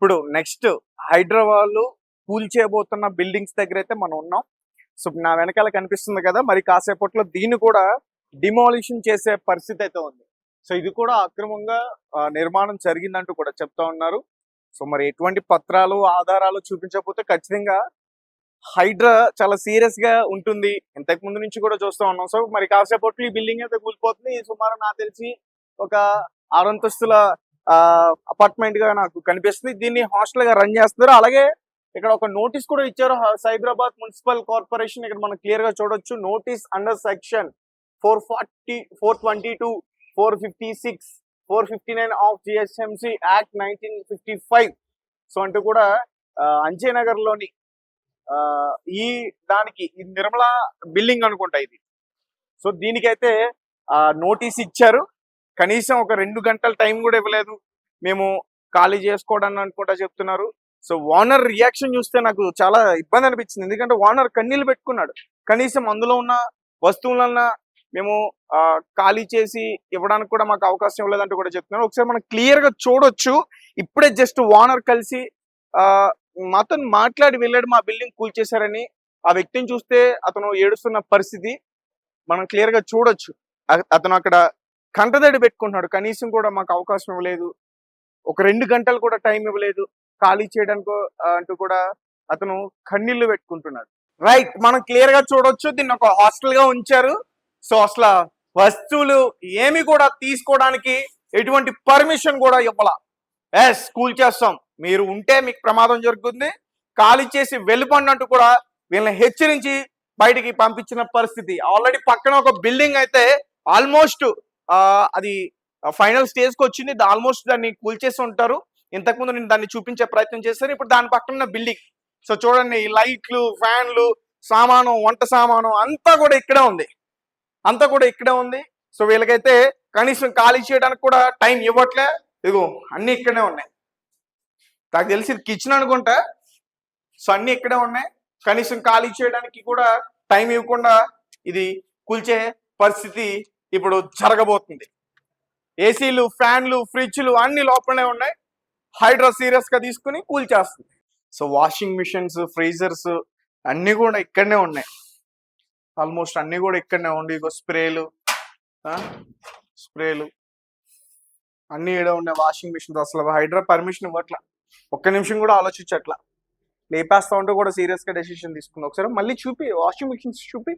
ఇప్పుడు నెక్స్ట్ హైదరాబాద్ లో కూల్చేయబోతున్న బిల్డింగ్స్ దగ్గర అయితే మనం ఉన్నాం. సో నా వెనకాల కనిపిస్తుంది కదా, మరి కాసేపట్లో దీన్ని కూడా డిమాలిషన్ చేసే పరిస్థితి అయితే ఉంది. సో ఇది కూడా అక్రమంగా నిర్మాణం జరిగిందంటూ కూడా చెప్తా ఉన్నారు. సో మరి ఎటువంటి పత్రాలు ఆధారాలు చూపించకపోతే ఖచ్చితంగా హైడ్రా చాలా సీరియస్ గా ఉంటుంది. ఇంతకు ముందు నుంచి కూడా చూస్తూ ఉన్నాం. సో మరి కాసేపట్లో ఈ బిల్డింగ్ అయితే కూలిపోతుంది. సుమారు నాకు తెలిసి ఒక 6 అంతస్తుల అపార్ట్మెంట్ గా నాకు కనిపిస్తుంది. దీన్ని హాస్టల్ గా రన్ చేస్తున్నారు. అలాగే ఇక్కడ ఒక నోటీస్ కూడా ఇచ్చారు సైబరాబాద్ మున్సిపల్ కార్పొరేషన్. ఇక్కడ మనం క్లియర్ గా చూడొచ్చు, notice under section 440, 422, 456, 459 of GHMC act 1955. So అంటూ కూడా అంజయనగర్ లోని ఈ దానికి నిర్మల బిల్డింగ్ అనుకుంటా ఇది. సో దీనికైతే నోటీస్ ఇచ్చారు. కనీసం ఒక 2 గంటల టైం కూడా ఇవ్వలేదు, మేము ఖాళీ చేసుకోవడానికి అనుకుంటా చెప్తున్నారు. సో ఓనర్ రియాక్షన్ చూస్తే నాకు చాలా ఇబ్బంది అనిపించింది. ఎందుకంటే ఓనర్ కన్నీళ్ళు పెట్టుకున్నాడు. కనీసం అందులో ఉన్న వస్తువులన్నా మేము ఖాళీ చేసి ఇవ్వడానికి కూడా మాకు అవకాశం ఇవ్వలేదంటూ కూడా చెప్తున్నారు. ఒకసారి మనం క్లియర్ గా చూడొచ్చు. ఇప్పుడే జస్ట్ ఓనర్ కలిసి మాతో మాట్లాడి వెళ్ళాడు, మా బిల్డింగ్ కూల్చేశారని. ఆ వ్యక్తిని చూస్తే అతను ఏడుస్తున్న పరిస్థితి మనం క్లియర్ గా చూడొచ్చు. అతను అక్కడ కంటదడి పెట్టుకుంటున్నాడు. కనీసం కూడా మాకు అవకాశం ఇవ్వలేదు, ఒక 2 గంటలు కూడా టైం ఇవ్వలేదు ఖాళీ చేయడానికి అంటూ కూడా అతను కన్నీళ్లు పెట్టుకుంటున్నాడు. రైట్, మనం క్లియర్ గా చూడొచ్చు. దీన్ని ఒక హాస్టల్ గా ఉంచారు. సో అసలు వస్తువులు ఏమి కూడా తీసుకోవడానికి ఎటువంటి పర్మిషన్ కూడా ఇవ్వాల. కూల్ చేస్తాం, మీరు ఉంటే మీకు ప్రమాదం జరుగుతుంది, ఖాళీ చేసి వెళ్ళిపోండి అంటూ కూడా వీళ్ళని హెచ్చరించి బయటికి పంపించిన పరిస్థితి. ఆల్రెడీ పక్కన ఒక బిల్డింగ్ అయితే ఆల్మోస్ట్ అది ఫైనల్ స్టేజ్ కి వచ్చింది. ఆల్మోస్ట్ దాన్ని కూల్చేసి ఉంటారు. ఇంతకుముందు నేను దాన్ని చూపించే ప్రయత్నం చేశాను. ఇప్పుడు దాని పక్కన ఉన్న బిల్డింగ్. సో చూడండి, లైట్లు, ఫ్యాన్లు, సామాను, వంట సామాను అంతా కూడా ఇక్కడే ఉంది. సో వీళ్ళకైతే కనీసం ఖాళీ చేయడానికి కూడా టైం ఇవ్వట్లే. ఇదిగో అన్ని ఇక్కడే ఉన్నాయి. నాకు తెలిసి కిచెన్ అనుకుంటా. సో అన్ని ఇక్కడే ఉన్నాయి. కనీసం ఖాళీ చేయడానికి కూడా టైం ఇవ్వకుండా ఇది కూల్చే పరిస్థితి ఇప్పుడు జరగబోతుంది. ఏసీలు, ఫ్యాన్లు, ఫ్రిడ్జ్లు అన్ని లోపలనే ఉన్నాయి. హైడ్రా సీరియస్ గా తీసుకుని కూల్చేస్తుంది. సో వాషింగ్ మిషన్స్, ఫ్రీజర్స్ అన్ని కూడా ఇక్కడనే ఉన్నాయి. ఆల్మోస్ట్ అన్ని కూడా ఇక్కడనే ఉండి, ఇగో స్ప్రేలు అన్ని ఇక్కడ ఉన్నాయి. వాషింగ్ మిషన్స్ అసలు హైడ్రా పర్మిషన్ ఇవ్వట్లా, ఒక్క నిమిషం కూడా ఆలోచించట్లా. లేపేస్తా ఉంటే కూడా సీరియస్ గా డెసిషన్ తీసుకుంది. ఒకసారి మళ్ళీ చూపి, వాషింగ్ మిషన్స్ చూపి.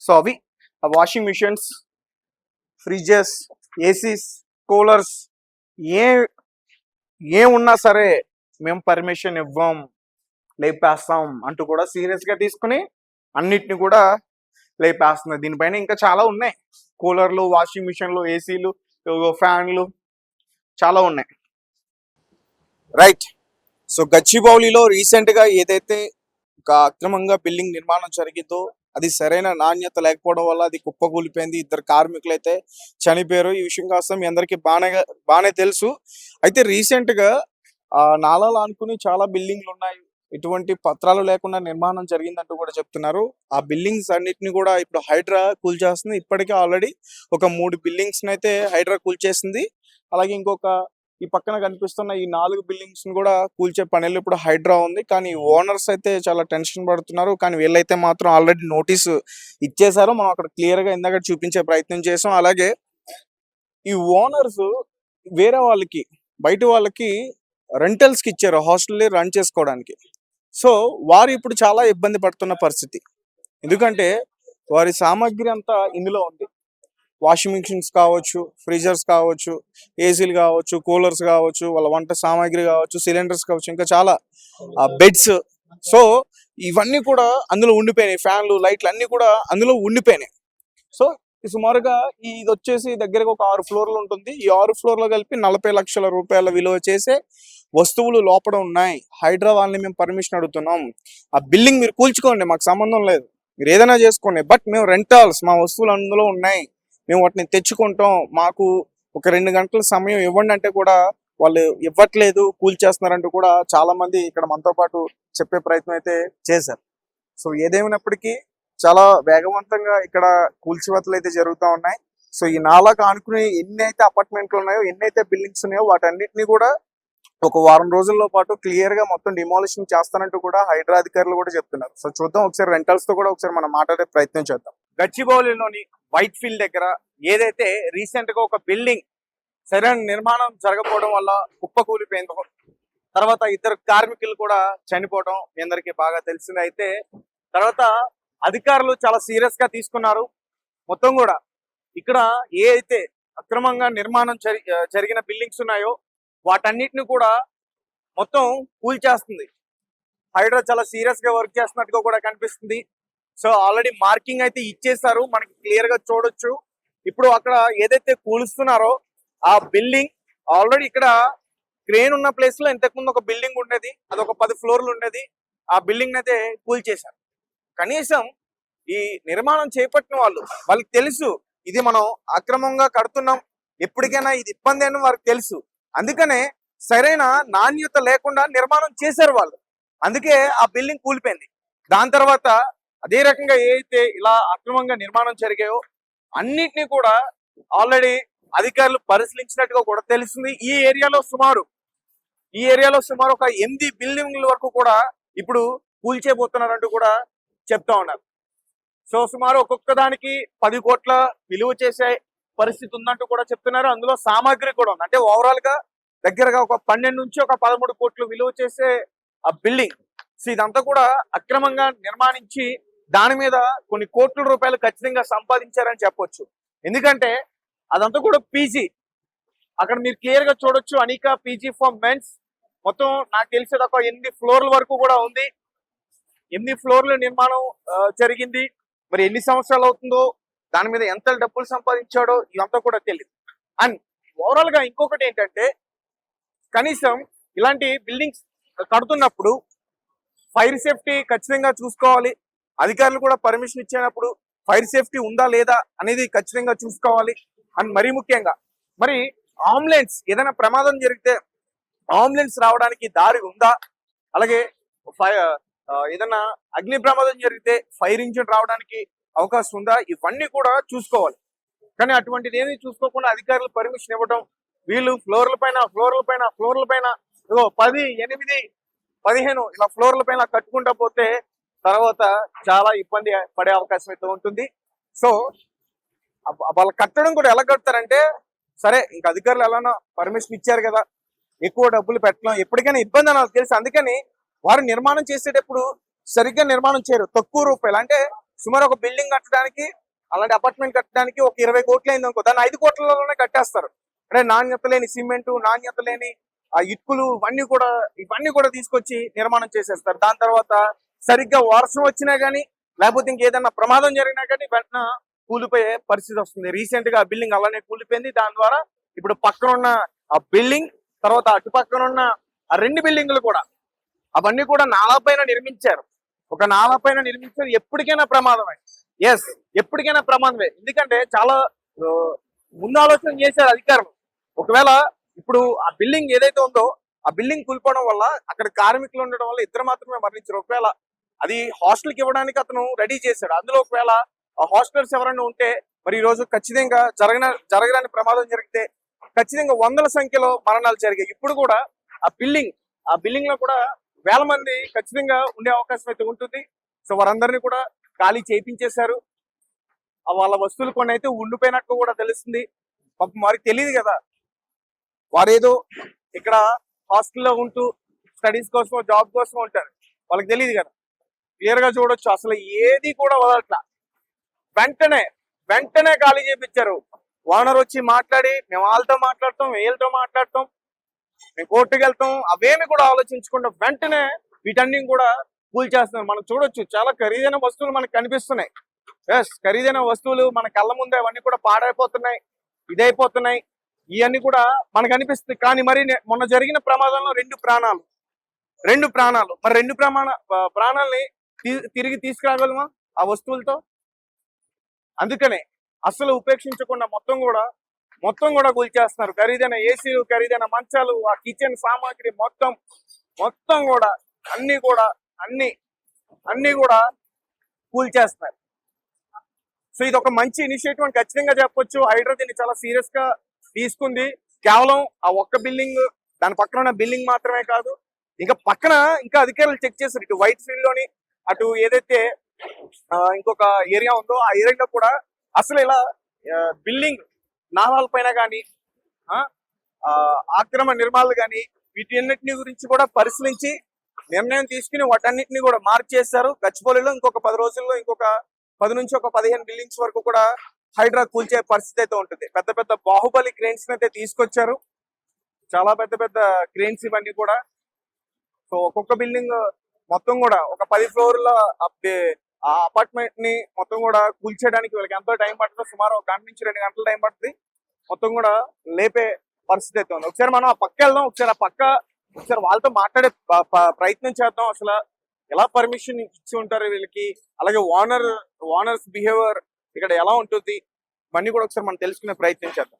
సో అవి ఆ washing machines, fridges, ACs, coolers ఏ ఉన్నా సరే మేము పర్మిషన్ ఇవ్వం, లేపేస్తాం అంటూ కూడా సీరియస్ గా తీసుకుని అన్నిటిని కూడా లేపేస్తుంది. దీనిపైన ఇంకా చాలా ఉన్నాయి. కూలర్లు, వాషింగ్ మిషన్లు, ఏసీలు, ఫ్యాన్లు చాలా ఉన్నాయి. రైట్, సో గచ్చిబౌలిలో రీసెంట్ గా ఏదైతే ఒక అక్రమంగా బిల్డింగ్ నిర్మాణం జరిగిందో అది సరైన నాణ్యత లేకపోవడం వల్ల అది కుప్పకూలిపోయింది. 2 కార్మికులు అయితే చనిపోయారు. ఈ విషయం కాస్త మీ అందరికి బాగానే తెలుసు. అయితే రీసెంట్ గా నాలాలు అనుకుని చాలా బిల్డింగ్లు ఉన్నాయి, ఎటువంటి పత్రాలు లేకుండా నిర్మాణం జరిగిందంటూ కూడా చెప్తున్నారు. ఆ బిల్డింగ్స్ అన్నిటిని కూడా ఇప్పుడు హైడ్రా కూల్చేస్తుంది. ఇప్పటికే ఆల్రెడీ ఒక 3 బిల్డింగ్స్ అయితే హైడ్రా కూల్చేసింది. అలాగే ఇంకొక ఈ పక్కన కనిపిస్తున్న ఈ 4 బిల్డింగ్స్ ని కూడా కూల్చే పనిలో ఇప్పుడు హైడ్రా ఉంది. కానీ ఓనర్స్ అయితే చాలా టెన్షన్ పడుతున్నారు. కానీ వీళ్ళైతే మాత్రం ఆల్రెడీ నోటీసు ఇచ్చేసారు. మనం అక్కడ క్లియర్ గా ఇందాక చూపించే ప్రయత్నం చేసాం. అలాగే ఈ ఓనర్స్ వేరే వాళ్ళకి, బయట వాళ్ళకి రెంటల్స్ కి ఇచ్చారు హాస్టల్ రన్ చేసుకోవడానికి. సో వారు ఇప్పుడు చాలా ఇబ్బంది పడుతున్న పరిస్థితి. ఎందుకంటే వారి సామాగ్రి అంతా ఇందులో ఉంది. వాషింగ్ మిషన్స్ కావచ్చు, ఫ్రీజర్స్ కావచ్చు, ఏసీలు కావచ్చు, కూలర్స్ కావచ్చు, వాళ్ళ వంట సామాగ్రి కావచ్చు, సిలిండర్స్ కావచ్చు, ఇంకా చాలా బెడ్స్. సో ఇవన్నీ కూడా అందులో ఉండిపోయినాయి. ఫ్యాన్లు, లైట్లు అన్ని కూడా అందులో ఉండిపోయినాయి. సో సుమారుగా ఇది వచ్చేసి దగ్గరగా ఒక 6 ఫ్లోర్లు ఉంటుంది. ఈ 6 ఫ్లోర్లు కలిపి 40 లక్షల రూపాయల విలువ చేసే వస్తువులు లోపల ఉన్నాయి. హైడ్రా వాళ్ళని మేము పర్మిషన్ అడుగుతున్నాం, ఆ బిల్డింగ్ మీరు కూల్చుకోండి, మాకు సంబంధం లేదు, మీరు ఏదైనా చేసుకోండి, బట్ మేము రెంటల్స్, మా వస్తువులు అందులో ఉన్నాయి, మేము వాటిని తెచ్చుకుంటాం, మాకు ఒక 2 గంటల సమయం ఇవ్వండి అంటే కూడా వాళ్ళు ఇవ్వట్లేదు, కూల్చేస్తున్నారంటూ కూడా చాలా మంది ఇక్కడ మనతో పాటు చెప్పే ప్రయత్నం అయితే చేశారు. సో ఏదేమైనప్పటికీ చాలా వేగవంతంగా ఇక్కడ కూల్చివేతలు అయితే జరుగుతూ ఉన్నాయి. సో ఈ నాలాకు ఆనుకుని ఎన్ని అయితే అపార్ట్మెంట్లు ఉన్నాయో, ఎన్ని అయితే బిల్డింగ్స్ ఉన్నాయో వాటన్నిటిని కూడా ఒక వారం రోజుల్లో పాటు క్లియర్ గా మొత్తం డిమాలిషన్ చేస్తానంటూ కూడా హైడ్రా అధికారులు కూడా చెప్తున్నారు. సో చూద్దాం, ఒకసారి రెంటల్స్ తో కూడా ఒకసారి మనం మాట్లాడే ప్రయత్నం చేద్దాం. గచ్చిబౌలిలోని వైట్ ఫీల్డ్ దగ్గర ఏదైతే రీసెంట్ గా ఒక బిల్డింగ్ సరైన నిర్మాణం జరగకపోవడం వల్ల కుప్పకూలిపోయిందో, తర్వాత ఇద్దరు కార్మికులు కూడా చనిపోవడం మీ అందరికీ బాగా తెలిసింది. అయితే తర్వాత అధికారులు చాలా సీరియస్ గా తీసుకున్నారు. మొత్తం కూడా ఇక్కడ ఏ అయితే అక్రమంగా నిర్మాణం జరిగిన బిల్డింగ్స్ ఉన్నాయో వాటన్నిటిని కూడా మొత్తం కూల్చేస్తుంది. హైడ్రా చాలా సీరియస్ గా వర్క్ చేస్తున్నట్టుగా కూడా కనిపిస్తుంది. సో ఆల్రెడీ మార్కింగ్ అయితే ఇచ్చేసారు, మనకి క్లియర్ గా చూడొచ్చు. ఇప్పుడు అక్కడ ఏదైతే కూలుస్తున్నారో ఆ బిల్డింగ్ ఆల్రెడీ ఇక్కడ క్రేన్ ఉన్న ప్లేస్ లో ఇంతకుముందు ఒక బిల్డింగ్ ఉండేది, అది ఒక 10 ఫ్లోర్లు ఉండేది. ఆ బిల్డింగ్ అయితే కూల్చేశారు. కనీసం ఈ నిర్మాణం చేపట్టిన వాళ్ళకి తెలుసు ఇది మనం అక్రమంగా కడుతున్నాం, ఎప్పటికైనా ఇది ఇబ్బంది అని వారికి తెలుసు. అందుకనే సరైన నాణ్యత లేకుండా నిర్మాణం చేశారు వాళ్ళు. అందుకే ఆ బిల్డింగ్ కూలిపోయింది. దాని తర్వాత అదే రకంగా ఏదైతే ఇలా అక్రమంగా నిర్మాణం జరిగాయో అన్నిటినీ కూడా ఆల్రెడీ అధికారులు పరిశీలించినట్టుగా కూడా తెలుస్తుంది. ఈ ఏరియాలో సుమారు ఒక 8 బిల్డింగ్ల వరకు కూడా ఇప్పుడు కూల్చేయబోతున్నారంటూ కూడా చెప్తా ఉన్నారు. సో సుమారు ఒక్కొక్క దానికి 10 కోట్ల విలువ చేసే పరిస్థితి ఉందంటూ కూడా చెప్తున్నారు. అందులో సామాగ్రి కూడా ఉంది. అంటే ఓవరాల్ గా దగ్గరగా ఒక 12 నుంచి ఒక 13 కోట్లు విలువ చేసే ఆ బిల్డింగ్. సో ఇదంతా కూడా అక్రమంగా నిర్మాణించి దాని మీద కొన్ని కోట్ల రూపాయలు ఖచ్చితంగా సంపాదించారని చెప్పొచ్చు. ఎందుకంటే అదంతా కూడా పీజీ. అక్కడ మీరు క్లియర్ గా చూడొచ్చు, అనికా పీజీ ఫర్ మెన్స్. మొత్తం నాకు తెలిసేది ఒక 8 ఫ్లోర్ల వరకు కూడా ఉంది. 8 ఫ్లోర్ల నిర్మాణం జరిగింది. మరి ఎన్ని సంవత్సరాలు అవుతుందో, దాని మీద ఎంత డబ్బులు సంపాదించాడో ఇదంతా కూడా తెలియదు. అండ్ ఓవరాల్ గా ఇంకొకటి ఏంటంటే, కనీసం ఇలాంటి బిల్డింగ్స్ కడుతున్నప్పుడు ఫైర్ సేఫ్టీ ఖచ్చితంగా చూసుకోవాలి. అధికారులు కూడా పర్మిషన్ ఇచ్చినప్పుడు ఫైర్ సేఫ్టీ ఉందా లేదా అనేది ఖచ్చితంగా చూసుకోవాలి. అండ్ మరీ ముఖ్యంగా మరి అంబులెన్స్ ఏదైనా ప్రమాదం జరిగితే అంబులెన్స్ రావడానికి దారి ఉందా, అలాగే ఏదైనా అగ్ని ప్రమాదం జరిగితే ఫైర్ ఇంజిన్ రావడానికి అవకాశం ఉందా, ఇవన్నీ కూడా చూసుకోవాలి. కానీ అటువంటిది ఏమీ చూసుకోకుండా అధికారులు పర్మిషన్ ఇవ్వడం, వీళ్ళు ఫ్లోర్ల పైన 10, 8, 15 ఇలా ఫ్లోర్ల పైన కట్టుకుంటా పోతే తర్వాత చాలా ఇబ్బంది పడే అవకాశం అయితే ఉంటుంది. సో వాళ్ళు కట్టడం కూడా ఎలా కడతారంటే, సరే ఇంకా అధికారులు ఎలానో పర్మిషన్ ఇచ్చారు కదా, ఎక్కువ డబ్బులు పెట్టడం ఎప్పటికైనా ఇబ్బంది అని నాకు తెలుసు. అందుకని వారు నిర్మాణం చేసేటప్పుడు సరిగ్గా నిర్మాణం చేయరు. తక్కువ రూపాయలు అంటే సుమారు ఒక బిల్డింగ్ కట్టడానికి, అలాంటి అపార్ట్మెంట్ కట్టడానికి ఒక 20 కోట్లు అయింది అనుకో, దాన్ని 5 కోట్లలోనే కట్టేస్తారు. అంటే నాణ్యత లేని సిమెంటు, నాణ్యత లేని ఆ ఇటుకలు ఇవన్నీ కూడా తీసుకొచ్చి నిర్మాణం చేసేస్తారు. దాని తర్వాత సరిగ్గా వర్షం వచ్చినా గానీ లేకపోతే ఇంకేదన్నా ప్రమాదం జరిగినా కానీ వెంటనే కూలిపోయే పరిస్థితి వస్తుంది. రీసెంట్ గా ఆ బిల్డింగ్ అలానే కూలిపోయింది. దాని ద్వారా ఇప్పుడు పక్కన ఉన్న ఆ బిల్డింగ్, తర్వాత అటు పక్కన ఉన్న ఆ 2 బిల్డింగ్లు కూడా అవన్నీ కూడా నాలా పైన నిర్మించారు. ఒక నాలా పైన నిర్మించారు. ఎప్పటికైనా ప్రమాదమే. ఎప్పటికైనా ప్రమాదమే. ఎందుకంటే చాలా ముందు ఆలోచన చేశారు అధికారులు. ఒకవేళ ఇప్పుడు ఆ బిల్డింగ్ ఏదైతే ఉందో ఆ బిల్డింగ్ కూలిపోవడం వల్ల అక్కడ కార్మికులు ఉండడం వల్ల 2 మాత్రమే మరణించారు. ఒకవేళ అది హాస్టల్కి ఇవ్వడానికి అతను రెడీ చేశాడు. అందులో ఒకవేళ ఆ హాస్టలర్స్ ఎవరైనా ఉంటే మరి ఈ రోజు ఖచ్చితంగా జరగని ప్రమాదం జరిగితే ఖచ్చితంగా వందల సంఖ్యలో మరణాలు జరిగాయి. ఇప్పుడు కూడా ఆ బిల్డింగ్ లో కూడా వేల మంది ఖచ్చితంగా ఉండే అవకాశం అయితే ఉంటుంది. సో వారందరినీ కూడా ఖాళీ చేయించేశారు. వాళ్ళ వస్తువులు కొన్ని అయితే ఉండిపోయినట్టు కూడా తెలుస్తుంది. పాపం వారికి తెలియదు కదా, వారేదో ఇక్కడ హాస్టల్లో ఉంటూ స్టడీస్ కోసం జాబ్ కోసం ఉంటారు, వాళ్ళకి తెలియదు కదా. క్లియర్ గా చూడొచ్చు, అసలు ఏది కూడా వదలట్లా. వెంటనే ఖాళీ చేయించారు. ఓనర్ వచ్చి మాట్లాడి మేము వాళ్ళతో మాట్లాడతాం, వీళ్ళతో మాట్లాడతాం, మేము కోర్టుకు వెళ్తాం, అవేమి కూడా ఆలోచించకుండా వెంటనే వీటన్ని కూడా కూల్చేస్తున్నారు. మనం చూడొచ్చు, చాలా ఖరీదైన వస్తువులు మనకు కనిపిస్తున్నాయి. ఖరీదైన వస్తువులు మన కళ్ళ ముందే అవన్నీ కూడా పాడైపోతున్నాయి, ఇదైపోతున్నాయి. ఇవన్నీ కూడా మనకు అనిపిస్తుంది. కానీ మరి మొన్న జరిగిన ప్రమాదంలో 2 ప్రాణాలు. మరి 2 ప్రాణాలని తిరిగి తీసుకురాగలమా ఆ వస్తువులతో? అందుకనే అసలు ఉపేక్షించకుండా మొత్తం కూడా కూల్చేస్తున్నారు. ఖరీదైన ఏసీలు, ఖరీదైన మంచాలు, ఆ కిచెన్ సామాగ్రి మొత్తం కూడా అన్ని కూడా కూల్చేస్తున్నారు. సో ఇది ఒక మంచి ఇనిషియేటివ్ అని ఖచ్చితంగా చెప్పొచ్చు. హైడ్రా దీన్ని చాలా సీరియస్ గా తీసుకుంది. కేవలం ఆ ఒక్క బిల్డింగ్ దాని పక్కన ఉన్న బిల్డింగ్ మాత్రమే కాదు, ఇంకా పక్కన ఇంకా అధికారులు చెక్ చేశారు. ఇటు వైట్ ఫీల్డ్ లోని అటు ఏదైతే ఇంకొక ఏరియా ఉందో ఆ ఏరియాలో కూడా అసలు ఇలా బిల్డింగ్ నాలాల పైన కానీ ఆక్రమణ నిర్మాణాలు కానీ వీటి అన్నింటినీ గురించి కూడా పరిశీలించి నిర్ణయం తీసుకుని వాటన్నిటిని కూడా మార్చేశారు. గచ్చిబౌలిలో ఇంకొక 10 రోజుల్లో ఇంకొక 10 నుంచి ఒక 15 బిల్డింగ్స్ వరకు కూడా హైడ్రా కూల్చే పరిస్థితి అయితే ఉంటుంది. పెద్ద పెద్ద బాహుబలి క్రేన్స్ అయితే తీసుకొచ్చారు, చాలా పెద్ద పెద్ద క్రేన్స్ ఇవన్నీ కూడా. సో ఒక్కొక్క బిల్డింగ్ మొత్తం కూడా ఒక 10 ఫ్లోర్ల ఆ అపార్ట్మెంట్ ని మొత్తం కూడా కూల్చేయడానికి వీళ్ళకి ఎంతో టైం పడుతుంది, సుమారు 1 గంట నుంచి 2 గంటల టైం పడుతుంది. మొత్తం కూడా లేపే పరిస్థితి అయితే ఉంది. ఒకసారి మనం ఆ పక్క వెళ్దాం, ఒకసారి వాళ్ళతో మాట్లాడే ప్రయత్నం చేద్దాం. అసలు ఎలా పర్మిషన్ ఇచ్చి ఉంటారు వీళ్ళకి, అలాగే ఓనర్స్ బిహేవియర్ ఇక్కడ ఎలా ఉంటుంది, ఇవన్నీ కూడా ఒకసారి మనం తెలుసుకునే ప్రయత్నం చేద్దాం.